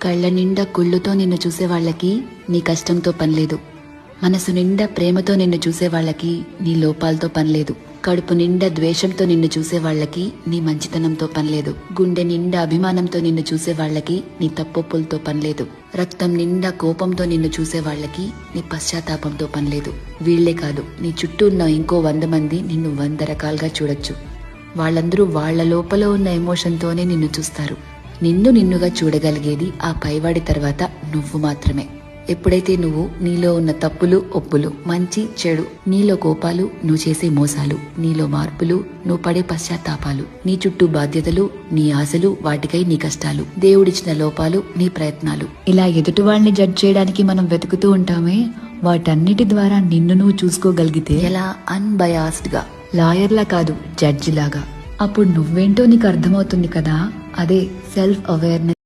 కళ్ళ నిండా కుళ్ళుతో నిన్ను చూసే వాళ్ళకి నీ కష్టంతో పనిలేదు. మనసు నిండా ప్రేమతో నిన్ను చూసే వాళ్ళకి నీ లోపాలతో పనిలేదు. కడుపు నిండా ద్వేషంతో నిన్ను చూసే వాళ్ళకి నీ మంచితనంతో పనిలేదు. గుండె నిండా అభిమానంతో నిన్ను చూసే వాళ్ళకి నీ తప్పొప్పులతో పనిలేదు. రక్తం నిండా కోపంతో నిన్ను చూసే వాళ్ళకి నీ పశ్చాత్తాపంతో పనిలేదు. వీళ్లే కాదు, నీ చుట్టూ ఉన్న ఇంకో 100 మంది నిన్ను 100 రకాలుగా చూడొచ్చు. వాళ్ళందరూ వాళ్ల లోపల ఉన్న ఎమోషన్తోనే నిన్ను చూస్తారు. నిన్ను నిన్నుగా చూడగలిగేది ఆ పైవాడి తర్వాత నువ్వు మాత్రమే. ఎప్పుడైతే నువ్వు నీలో ఉన్న తప్పులు ఒప్పులు, మంచి చెడు, నీలో కోపాలు, నువ్వు చేసే మోసాలు, నీలో మార్పులు, నువ్వు పడే పశ్చాత్తాపాలు, నీ చుట్టూ బాధ్యతలు, నీ ఆశలు, వాటికై నీ కష్టాలు, దేవుడిచ్చిన లోపాలు, నీ ప్రయత్నాలు, ఇలా ఎదుటి వాళ్ళని జడ్జ్ చేయడానికి మనం వెతుకుతూ ఉంటామే, వాటన్నిటి ద్వారా నిన్ను నువ్వు చూసుకోగలిగితే ఎలా అన్బయాస్డ్ గా, లాయర్లా కాదు జడ్జి లాగా, అప్పుడు నువ్వేంటో నీకు అర్థమవుతుంది కదా. అదే సెల్ఫ్ అవేర్నెస్.